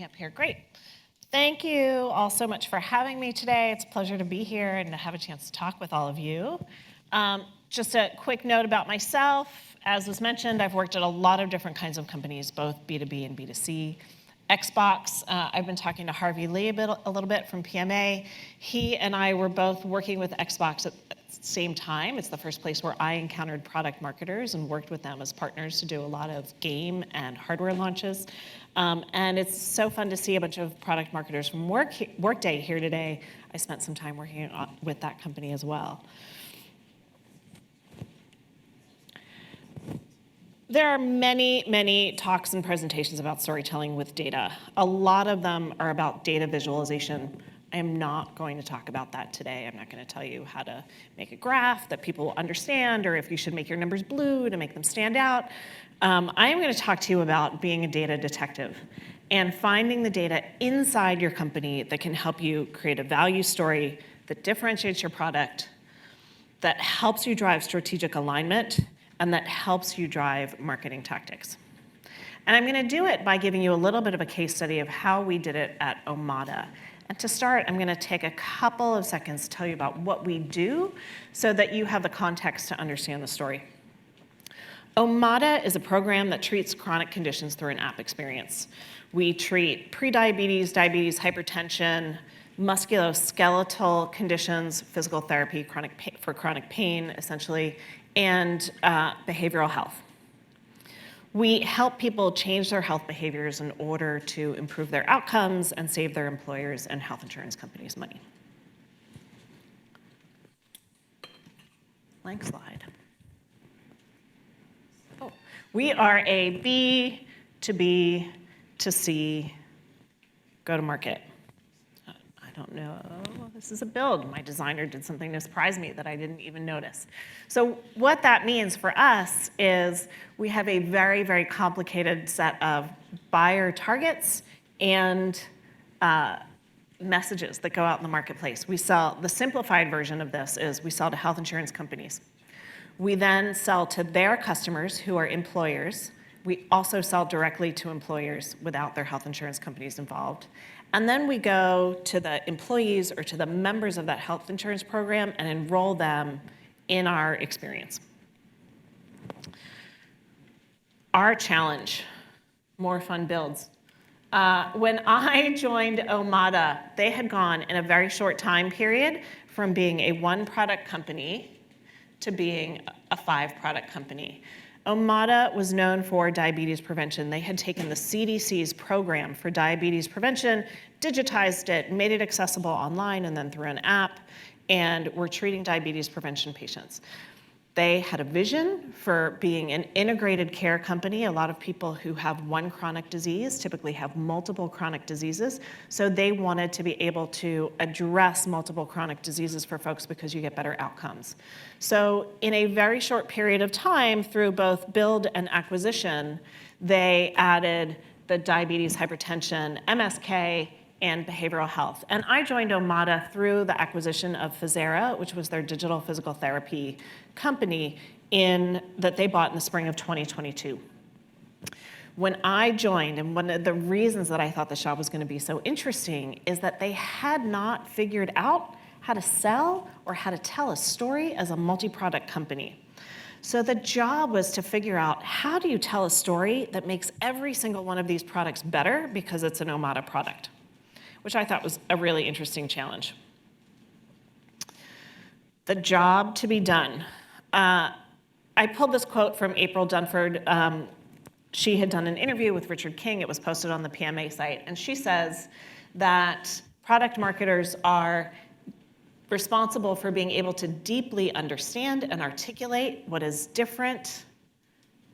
me up here. Great. Thank you all so much for having me today. It's a pleasure to be here and to have a chance to talk with all of you. Just a quick note about myself. As was mentioned, I've worked at a lot of different kinds of companies, both B2B and B2C. Xbox, I've been talking to Harvey Lee a little bit from PMA. He and I were both working with Xbox at the same time. It's the first place where I encountered product marketers and worked with them as partners to do a lot of game and hardware launches. And it's so fun to see a bunch of product marketers from Workday here today. I spent some time working with that company as well. There are many, many talks and presentations about storytelling with data. A lot of them are about data visualization. I am not going to talk about that today. I'm not going to tell you how to make a graph that people will understand, or if you should make your numbers blue to make them stand out. I am going to talk to you about being a data detective and finding the data inside your company that can help you create a value story that differentiates your product, that helps you drive strategic alignment, and that helps you drive marketing tactics. And I'm going to do it by giving you a little bit of a case study of how we did it at Omada. And to start, I'm going to take a couple of seconds to tell you about what we do so that you have the context to understand the story. Omada is a program that treats chronic conditions through an app experience. We treat prediabetes, diabetes, hypertension, musculoskeletal conditions, physical therapy for chronic pain, essentially, and behavioral health. We help people change their health behaviors in order to improve their outcomes and save their employers and health insurance companies money. Blank slide. Oh. We are a B to B to C go-to-market. I don't know, this is a build. My designer did something to surprise me that I didn't even notice. So what that means for us is we have a very, very complicated set of buyer targets and messages that go out in the marketplace. We sell, the simplified version of this is we sell to health insurance companies. We then sell to their customers who are employers. We also sell directly to employers without their health insurance companies involved. And then we go to the employees or to the members of that health insurance program and enroll them in our experience. Our challenge, more fun builds. When I joined Omada, they had gone in a very short time period from being a one-product company to being a five-product company. Omada was known for diabetes prevention. They had taken the CDC's program for diabetes prevention, digitized it, made it accessible online and then through an app, and were treating diabetes prevention patients. They had a vision for being an integrated care company. A lot of people who have one chronic disease typically have multiple chronic diseases, so they wanted to be able to address multiple chronic diseases for folks because you get better outcomes. So in a very short period of time, through both build and acquisition, they added the diabetes, hypertension, MSK, and behavioral health. And I joined Omada through the acquisition of Physera, which was their digital physical therapy company that they bought in the spring of 2022. When I joined, and one of the reasons that I thought the job was going to be so interesting is that they had not figured out how to sell or how to tell a story as a multi-product company. So the job was to figure out, how do you tell a story that makes every single one of these products better because it's an Omada product, which I thought was a really interesting challenge. The job to be done. I pulled this quote from April Dunford. She had done an interview with Richard King. It was posted on the PMA site. And she says that product marketers are responsible for being able to deeply understand and articulate what is different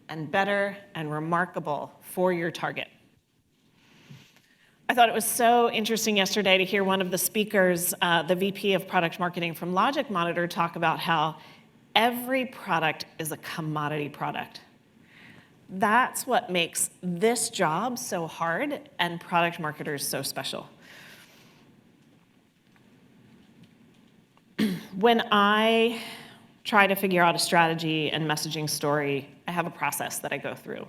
and better and remarkable for your target. I thought it was so interesting yesterday to hear one of the speakers, the VP of product marketing from Logic Monitor, talk about how every product is a commodity product. That's what makes this job so hard and product marketers so special. When I try to figure out a strategy and messaging story, I have a process that I go through.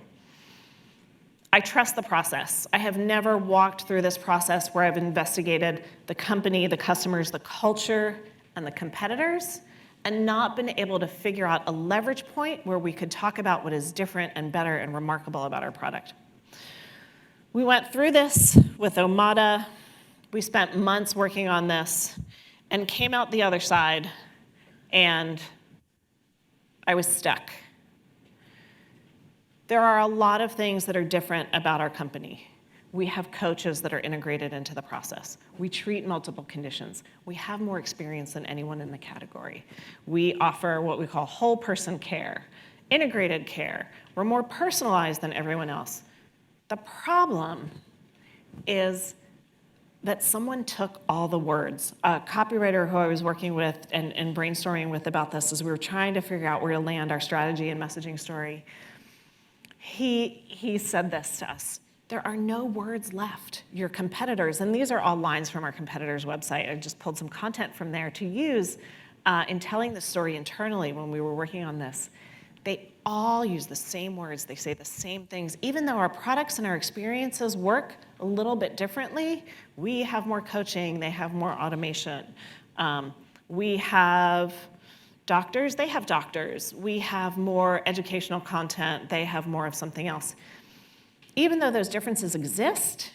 I trust the process. I have never walked through this process where I've investigated the company, the customers, the culture, and the competitors, and not been able to figure out a leverage point where we could talk about what is different and better and remarkable about our product. We went through this with Omada. We spent months working on this and came out the other side, and I was stuck. There are a lot of things that are different about our company. We have coaches that are integrated into the process. We treat multiple conditions. We have more experience than anyone in the category. We offer what we call whole person care, integrated care. We're more personalized than everyone else. The problem is that someone took all the words. A copywriter who I was working with and brainstorming with about this as we were trying to figure out where to land our strategy and messaging story, he said this to us: there are no words left. Your competitors, and these are all lines from our competitors' website. I just pulled some content from there to use in telling the story internally when we were working on this. They all use the same words. They say the same things. Even though our products and our experiences work a little bit differently, we have more coaching. They have more automation. We have doctors, they have doctors. We have more educational content, they have more of something else. Even though those differences exist,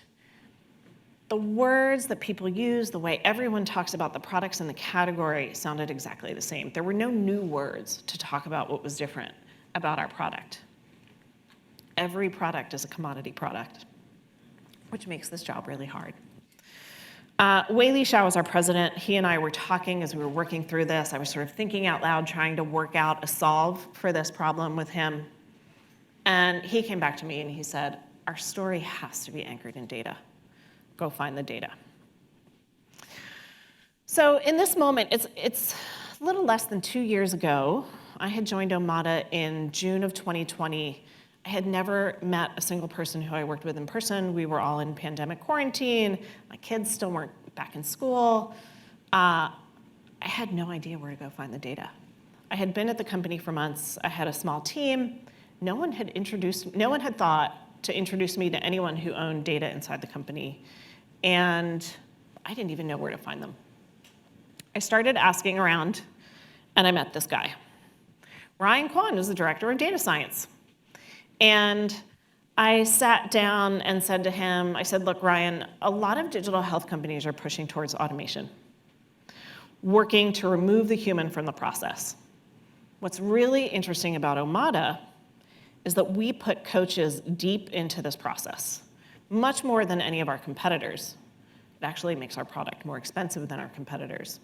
the words that people use, the way everyone talks about the products in the category sounded exactly the same. There were no new words to talk about what was different about our product. Every product is a commodity product, which makes this job really hard. Wei Li Shao was our president. He and I were talking as we were working through this. I was sort of thinking out loud, trying to work out a solve for this problem with him. And he came back to me and he said, our story has to be anchored in data. Go find the data. So in this moment, it's a little less than 2 years ago. I had joined Omada in June of 2020. I had never met a single person who I worked with in person. We were all in pandemic quarantine. My kids still weren't back in school. I had no idea where to go find the data. I had been at the company for months. I had a small team. No one had thought to introduce me to anyone who owned data inside the company. And I didn't even know where to find them. I started asking around, and I met this guy. Ryan Kwan is the director of data science. And I sat down and said to him, I said, look, Ryan, a lot of digital health companies are pushing towards automation, working to remove the human from the process. What's really interesting about Omada is that we put coaches deep into this process, much more than any of our competitors. It actually makes our product more expensive than our competitors.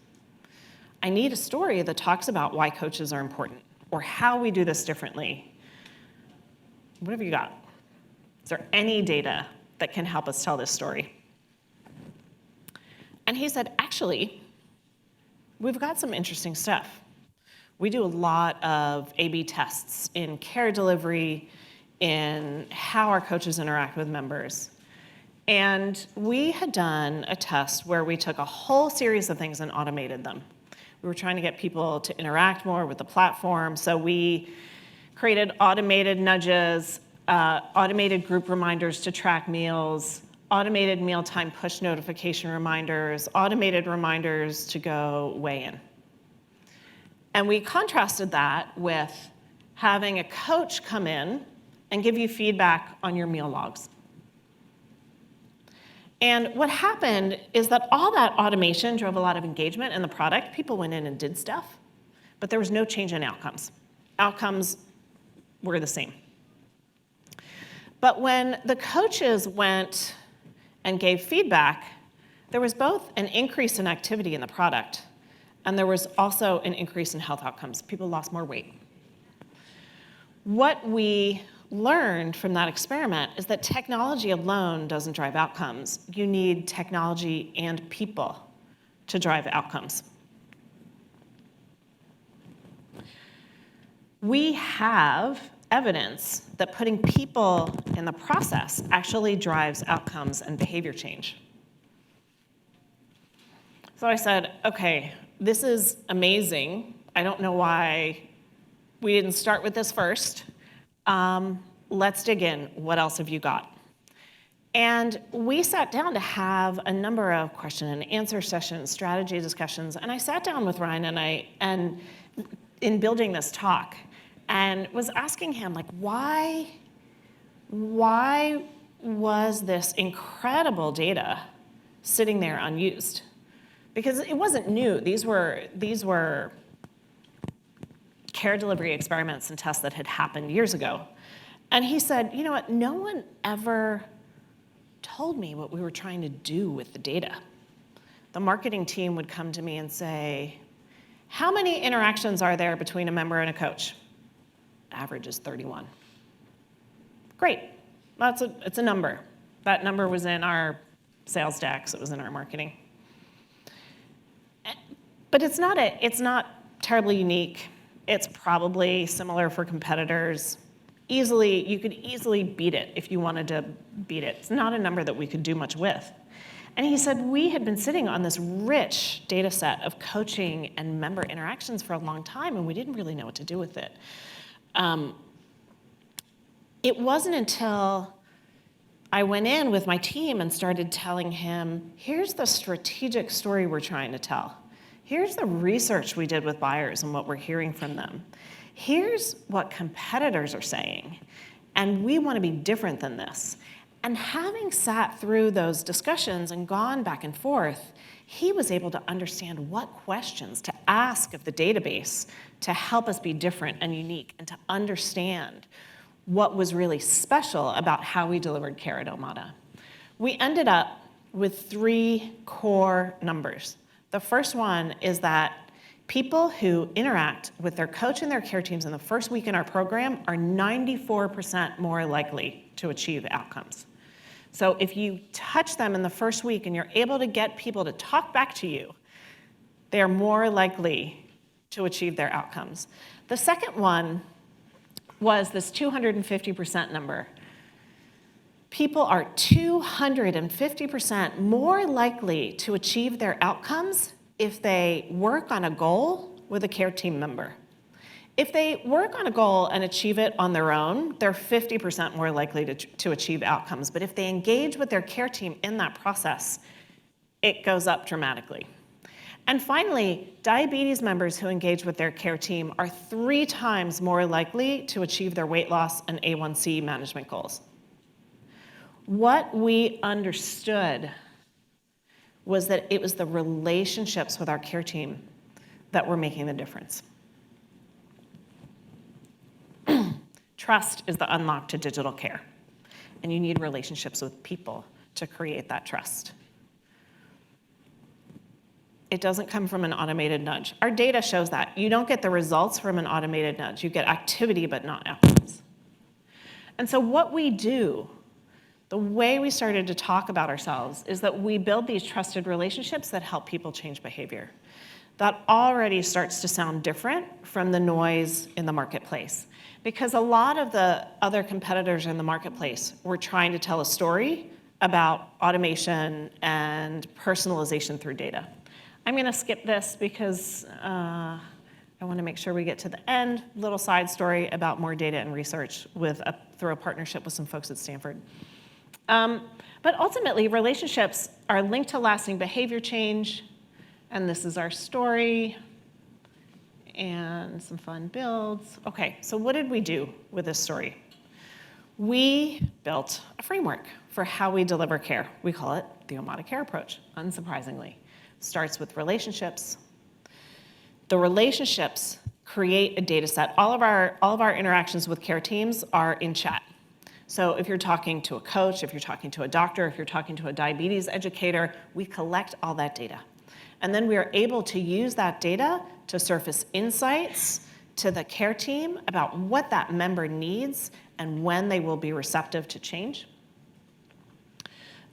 I need a story that talks about why coaches are important or how we do this differently. What have you got? Is there any data that can help us tell this story? And he said, actually, we've got some interesting stuff. We do a lot of A/B tests in care delivery, in how our coaches interact with members. And we had done a test where we took a whole series of things and automated them. We were trying to get people to interact more with the platform, so we created automated nudges, automated group reminders to track meals, automated mealtime push notification reminders, automated reminders to go weigh in. And we contrasted that with having a coach come in and give you feedback on your meal logs. And what happened is that all that automation drove a lot of engagement in the product. People went in and did stuff, but there was no change in outcomes. Outcomes were the same. But when the coaches went and gave feedback, there was both an increase in activity in the product, and there was also an increase in health outcomes. People lost more weight. What we learned from that experiment is that technology alone doesn't drive outcomes. You need technology and people to drive outcomes. We have evidence that putting people in the process actually drives outcomes and behavior change. So I said, okay, this is amazing. I don't know why we didn't start with this first. Let's dig in. What else have you got? And we sat down to have a number of question and answer sessions, strategy discussions, and I sat down with Ryan and in building this talk, and was asking him, like, why was this incredible data sitting there unused? Because it wasn't new. These were care delivery experiments and tests that had happened years ago. And he said, you know what, no one ever told me what we were trying to do with the data. The marketing team would come to me and say, how many interactions are there between a member and a coach? Average is 31. Great, it's a number. That number was in our sales decks, it was in our marketing. But it's not terribly unique. It's probably similar for competitors. You could easily beat it if you wanted to beat it. It's not a number that we could do much with. And he said we had been sitting on this rich data set of coaching and member interactions for a long time, and we didn't really know what to do with it. It wasn't until I went in with my team and started telling him, here's the strategic story we're trying to tell. Here's the research we did with buyers and what we're hearing from them. Here's what competitors are saying, and we want to be different than this. And having sat through those discussions and gone back and forth, he was able to understand what questions to ask of the database to help us be different and unique and to understand what was really special about how we delivered care at Omada. We ended up with 3 core numbers. The first one is that people who interact with their coach and their care teams in the first week in our program are 94% more likely to achieve outcomes. So if you touch them in the first week and you're able to get people to talk back to you, they are more likely to achieve their outcomes. The second one was this 250% number. People are 250% more likely to achieve their outcomes if they work on a goal with a care team member. If they work on a goal and achieve it on their own, they're 50% more likely to achieve outcomes. But if they engage with their care team in that process, it goes up dramatically. And finally, diabetes members who engage with their care team are 3 times more likely to achieve their weight loss and A1C management goals. What we understood was that it was the relationships with our care team that were making the difference. Trust is the unlock to digital care, and you need relationships with people to create that trust. It doesn't come from an automated nudge. Our data shows that. You don't get the results from an automated nudge. You get activity, but not outcomes. And so what we do, the way we started to talk about ourselves, is that we build these trusted relationships that help people change behavior. That already starts to sound different from the noise in the marketplace, because a lot of the other competitors in the marketplace were trying to tell a story about automation and personalization through data. I'm going to skip this because I want to make sure we get to the end. Little side story about more data and research through a partnership with some folks at Stanford. But ultimately, relationships are linked to lasting behavior change, and this is our story, and some fun builds. Okay, so what did we do with this story? We built a framework for how we deliver care. We call it the Omada Care Approach, unsurprisingly. Starts with relationships. The relationships create a data set. All of our interactions with care teams are in chat. So if you're talking to a coach, if you're talking to a doctor, if you're talking to a diabetes educator, we collect all that data. And then we are able to use that data to surface insights to the care team about what that member needs and when they will be receptive to change.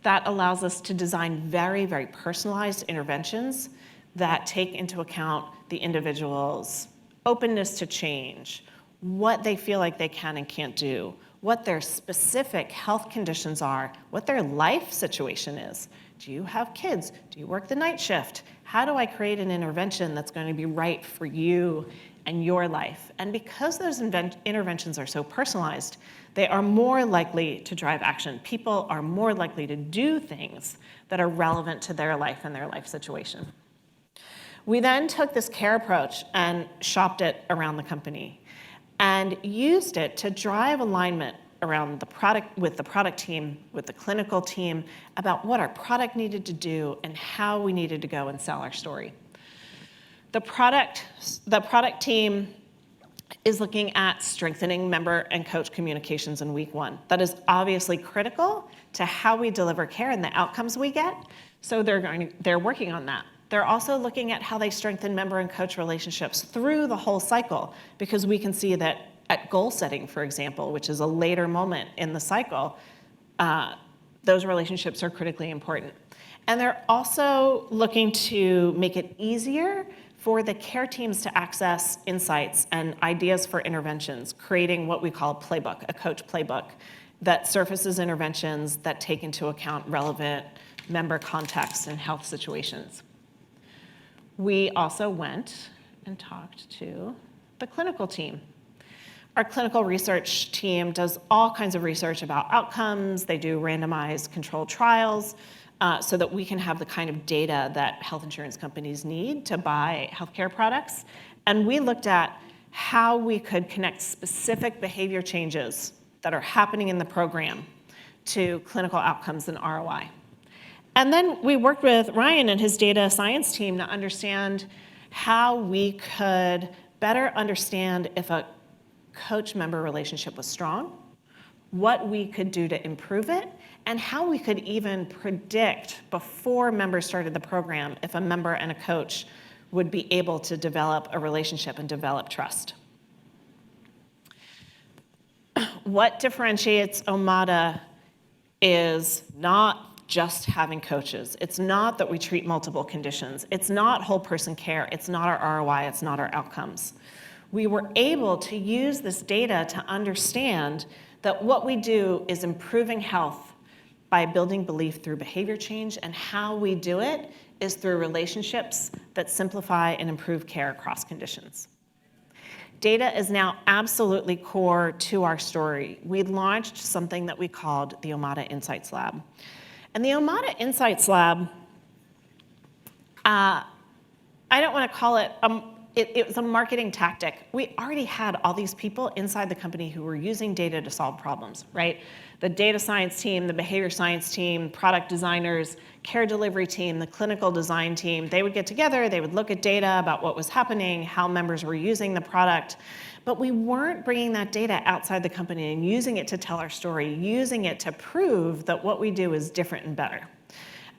That allows us to design very, very personalized interventions that take into account the individual's openness to change, what they feel like they can and can't do, what their specific health conditions are, what their life situation is. Do you have kids? Do you work the night shift? How do I create an intervention that's going to be right for you and your life. And because those interventions are so personalized, they are more likely to drive action. People are more likely to do things that are relevant to their life and their life situation. We then took this care approach and shopped it around the company and used it to drive alignment around the product, with the product team, with the clinical team, about what our product needed to do and how we needed to go and sell our story. The product team is looking at strengthening member and coach communications in week 1. That is obviously critical to how we deliver care and the outcomes we get, so they're working on that. They're also looking at how they strengthen member and coach relationships through the whole cycle, because we can see that at goal setting, for example, which is a later moment in the cycle, those relationships are critically important. And they're also looking to make it easier for the care teams to access insights and ideas for interventions, creating what we call a playbook, a coach playbook, that surfaces interventions that take into account relevant member contexts and health situations. We also went and talked to the clinical team. Our clinical research team does all kinds of research about outcomes. They do randomized controlled trials so that we can have the kind of data that health insurance companies need to buy healthcare products. And we looked at how we could connect specific behavior changes that are happening in the program to clinical outcomes and ROI. And then we worked with Ryan and his data science team to understand how we could better understand if a coach-member relationship was strong, what we could do to improve it, and how we could even predict before members started the program if a member and a coach would be able to develop a relationship and develop trust. What differentiates Omada is not just having coaches. It's not that we treat multiple conditions. It's not whole person care. It's not our ROI. It's not our outcomes. We were able to use this data to understand that what we do is improving health by building belief through behavior change, and how we do it is through relationships that simplify and improve care across conditions. Data is now absolutely core to our story. We launched something that we called the Omada Insights Lab. And the Omada Insights Lab, I don't want to call it, it was a marketing tactic. We already had all these people inside the company who were using data to solve problems, right? The data science team, the behavior science team, product designers, care delivery team, the clinical design team, they would get together, they would look at data about what was happening, how members were using the product. But we weren't bringing that data outside the company and using it to tell our story, using it to prove that what we do is different and better.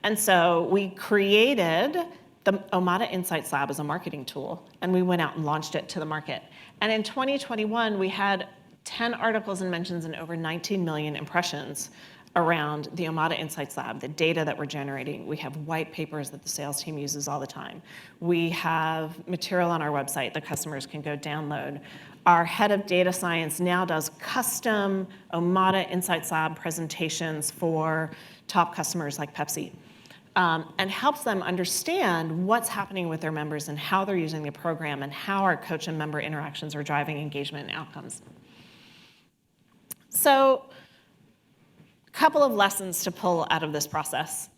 And so we created the Omada Insights Lab as a marketing tool, and we went out and launched it to the market. And in 2021, we had 10 articles and mentions and over 19 million impressions around the Omada Insights Lab, the data that we're generating. We have white papers that the sales team uses all the time. We have material on our website that customers can go download. Our head of data science now does custom Omada Insights Lab presentations for top customers like Pepsi, and helps them understand what's happening with their members and how they're using the program and how our coach and member interactions are driving engagement and outcomes. So, a couple of lessons to pull out of this process.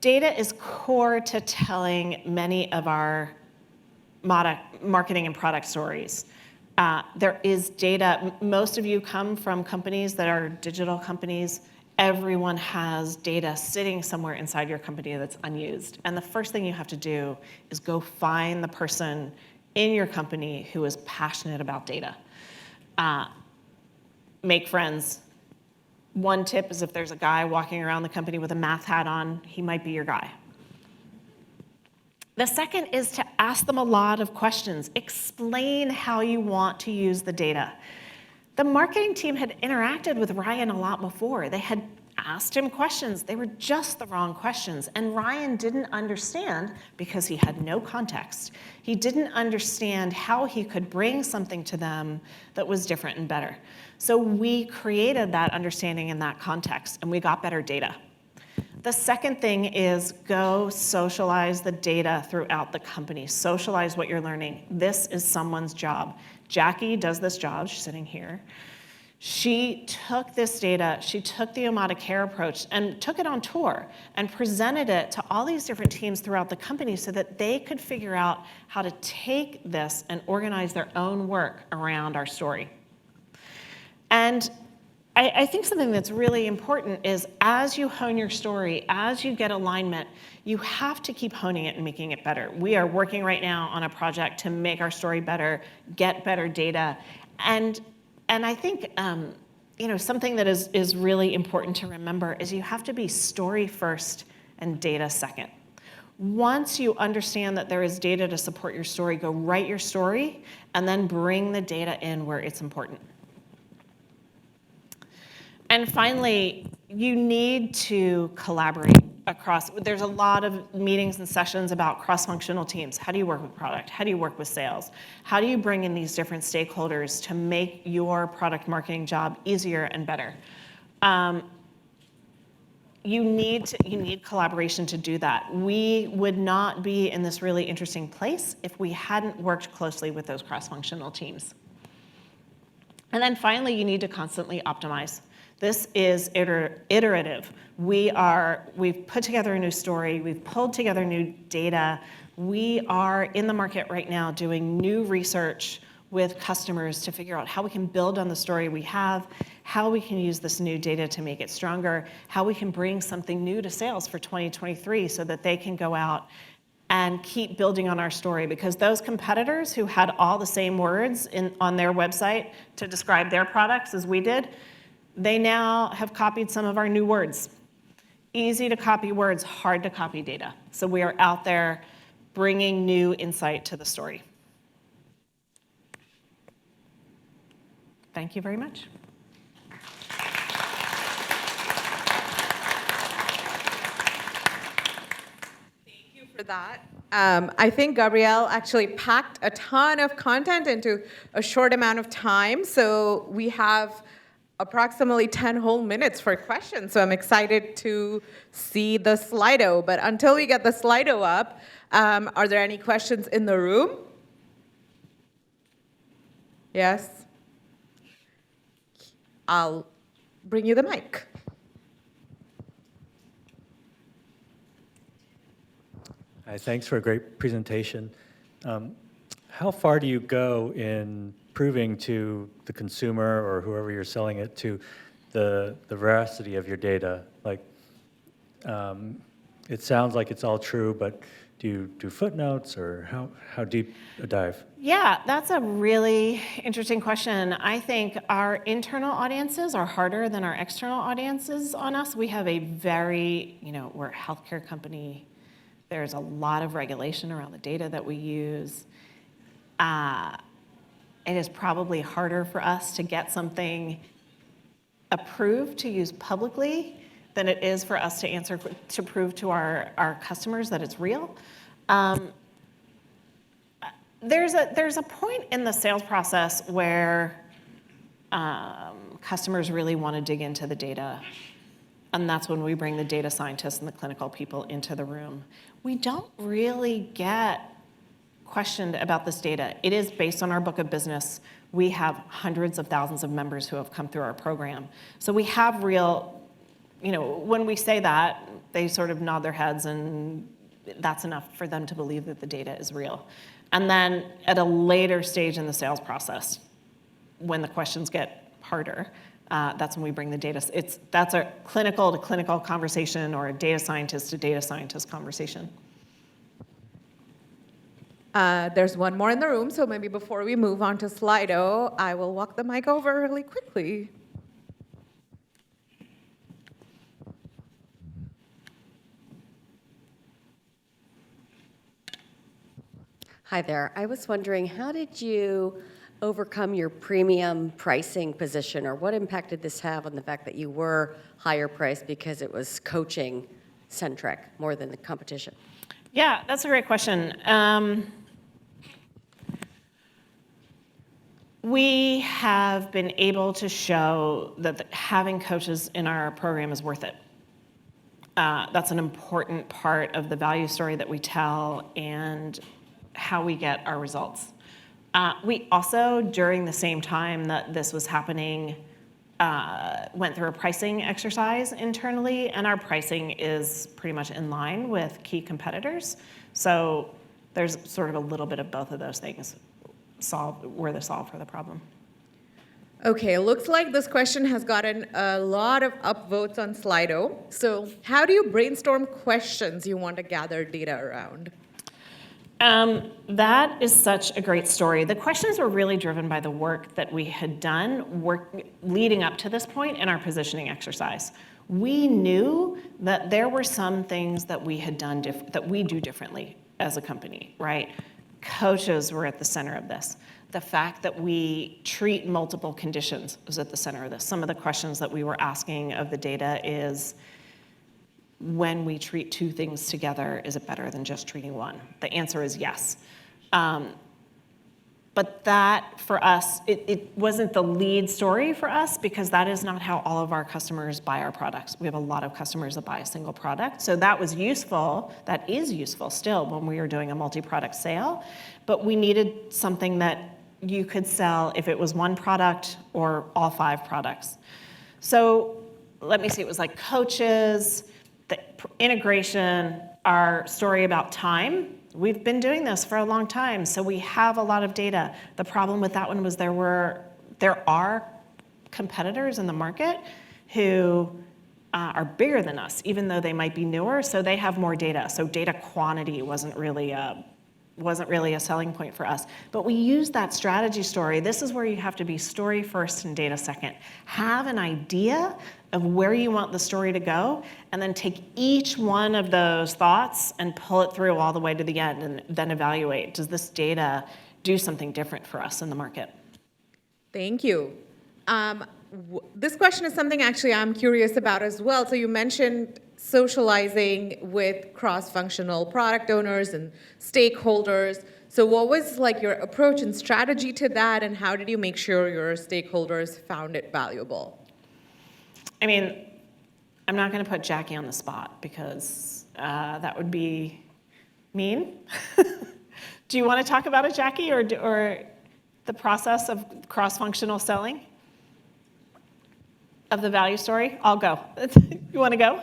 Data is core to telling many of our marketing and product stories. There is data. Most of you come from companies that are digital companies. Everyone has data sitting somewhere inside your company that's unused. And the first thing you have to do is go find the person in your company who is passionate about data. Make friends. One tip is if there's a guy walking around the company with a math hat on, he might be your guy. The second is to ask them a lot of questions. Explain how you want to use the data. The marketing team had interacted with Ryan a lot before. They had asked him questions. They were just the wrong questions. And Ryan didn't understand, because he had no context, he didn't understand how he could bring something to them that was different and better. So we created that understanding in that context, and we got better data. The second thing is go socialize the data throughout the company. Socialize what you're learning. This is someone's job. Jackie does this job. She's sitting here. She took this data, she took the Omada Care approach and took it on tour and presented it to all these different teams throughout the company so that they could figure out how to take this and organize their own work around our story. And I think something that's really important is as you hone your story, as you get alignment, you have to keep honing it and making it better. We are working right now on a project to make our story better, get better data. And I think something that is really important to remember is you have to be story first and data second. Once you understand that there is data to support your story, go write your story and then bring the data in where it's important. And finally, you need to collaborate across. There's a lot of meetings and sessions about cross-functional teams. How do you work with product? How do you work with sales? How do you bring in these different stakeholders to make your product marketing job easier and better? You need collaboration to do that. We would not be in this really interesting place if we hadn't worked closely with those cross-functional teams. And then finally, you need to constantly optimize. This is iterative. We've put together a new story, we've pulled together new data. We are in the market right now doing new research with customers to figure out how we can build on the story we have, how we can use this new data to make it stronger, how we can bring something new to sales for 2023 so that they can go out and keep building on our story, because those competitors who had all the same words on their website to describe their products as we did, they now have copied some of our new words. Easy to copy words, hard to copy data. So we are out there bringing new insight to the story. Thank you very much. Thank you for that. I think Gabrielle actually packed a ton of content into a short amount of time. So we have approximately 10 whole minutes for questions. So I'm excited to see the Slido. But until we get the Slido up, are there any questions in the room? Yes? I'll bring you the mic. Hi, thanks for a great presentation. How far do you go in proving to the consumer or whoever you're selling it to the veracity of your data? Like, it sounds like it's all true, but do you do footnotes, or how deep a dive? Yeah, that's a really interesting question. I think our internal audiences are harder than our external audiences on us. We have a very, we're a healthcare company. There's a lot of regulation around the data that we use. It is probably harder for us to get something approved to use publicly than it is for us to prove to our customers that it's real. There's a point in the sales process where customers really want to dig into the data, and that's when we bring the data scientists and the clinical people into the room. We don't really get questioned about this data. It is based on our book of business. We have hundreds of thousands of members who have come through our program. So we have real, when we say that, they sort of nod their heads, and that's enough for them to believe that the data is real. And then at a later stage in the sales process, when the questions get harder, that's when we bring the data. That's a clinical to clinical conversation, or a data scientist to data scientist conversation. There's one more in the room, so maybe before we move on to Slido, I will walk the mic over really quickly. Hi there. I was wondering, how did you overcome your premium pricing position, or what impact did this have on the fact that you were higher priced because it was coaching centric more than the competition? Yeah, that's a great question. We have been able to show that having coaches in our program is worth it. That's an important part of the value story that we tell and how we get our results. We also, during the same time that this was happening, went through a pricing exercise internally, and our pricing is pretty much in line with key competitors. So there's sort of a little bit of both of those things were the solve for the problem. Okay, looks like this question has gotten a lot of upvotes on Slido. So how do you brainstorm questions you want to gather data around? That is such a great story. The questions were really driven by the work that we had done leading up to this point in our positioning exercise. We knew that there were some things that we had done that we do differently as a company, right? Coaches were at the center of this. The fact that we treat multiple conditions was at the center of this. Some of the questions that we were asking of the data is, when we treat two things together, is it better than just treating one? The answer is yes. But that, for us, it wasn't the lead story for us, because that is not how all of our customers buy our products. We have a lot of customers that buy a single product. So that was useful, that is useful still when we were doing a multi-product sale. But we needed something that you could sell if it was one product or all 5 products. So let me see, it was like coaches, the integration, our story about time. We've been doing this for a long time, so we have a lot of data. The problem with that one was there are competitors in the market who are bigger than us, even though they might be newer, so they have more data. So data quantity wasn't really a selling point for us. But we used that strategy story. This is where you have to be story first and data second. Have an idea of where you want the story to go, and then take each one of those thoughts and pull it through all the way to the end, and then evaluate, does this data do something different for us in the market? Thank you. This question is something actually I'm curious about as well. So you mentioned socializing with cross-functional product owners and stakeholders. So what was like your approach and strategy to that, and how did you make sure your stakeholders found it valuable? I mean, I'm not going to put Jackie on the spot, because that would be mean. Do you want to talk about it, Jackie, or the process of cross-functional selling of the value story? I'll go. You want to go?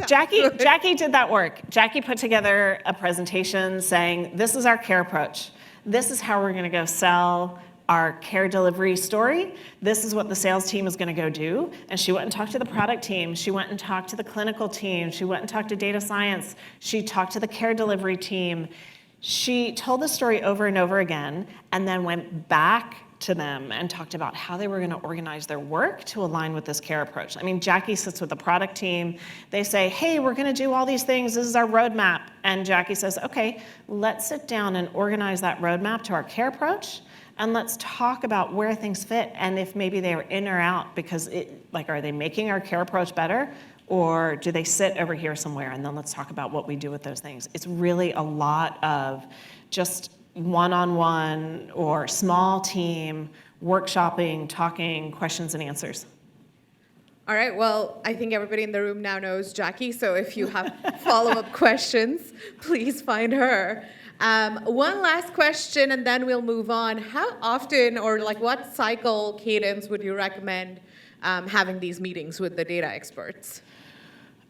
Jackie did that work. Jackie put together a presentation saying, this is our care approach. This is how we're going to go sell our care delivery story. This is what the sales team is going to go do. And she went and talked to the product team. She went and talked to the clinical team. She went and talked to data science. She talked to the care delivery team. She told the story over and over again, and then went back to them and talked about how they were going to organize their work to align with this care approach. I mean, Jackie sits with the product team. They say, hey, we're going to do all these things. This is our roadmap. And Jackie says, okay, let's sit down and organize that roadmap to our care approach, and let's talk about where things fit, and if maybe they are in or out, because are they making our care approach better, or do they sit over here somewhere? And then let's talk about what we do with those things. It's really a lot of just one-on-one or small team workshopping, talking, questions and answers. All right, well, I think everybody in the room now knows Jackie, so if you have follow-up questions, please find her. One last question, and then we'll move on. How often, or like what cycle cadence would you recommend having these meetings with the data experts?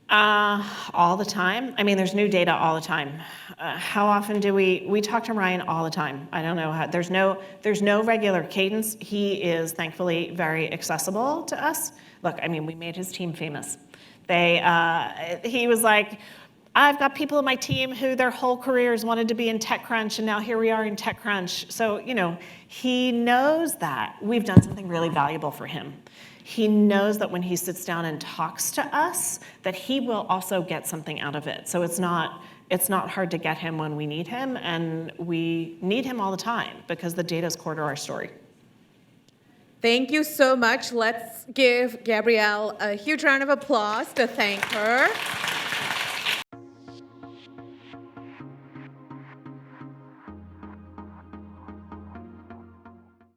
All the time. I mean, there's new data all the time. How often do we talk to Ryan all the time? I don't know how, there's no regular cadence. He is thankfully very accessible to us. Look, I mean, we made his team famous. He was like, I've got people in my team who their whole careers wanted to be in TechCrunch, and now here we are in TechCrunch. So, he knows that we've done something really valuable for him. He knows that when he sits down and talks to us, that he will also get something out of it. So it's not hard to get him when we need him, and we need him all the time because the data is core to our story. Thank you so much. Let's give Gabrielle a huge round of applause to thank her.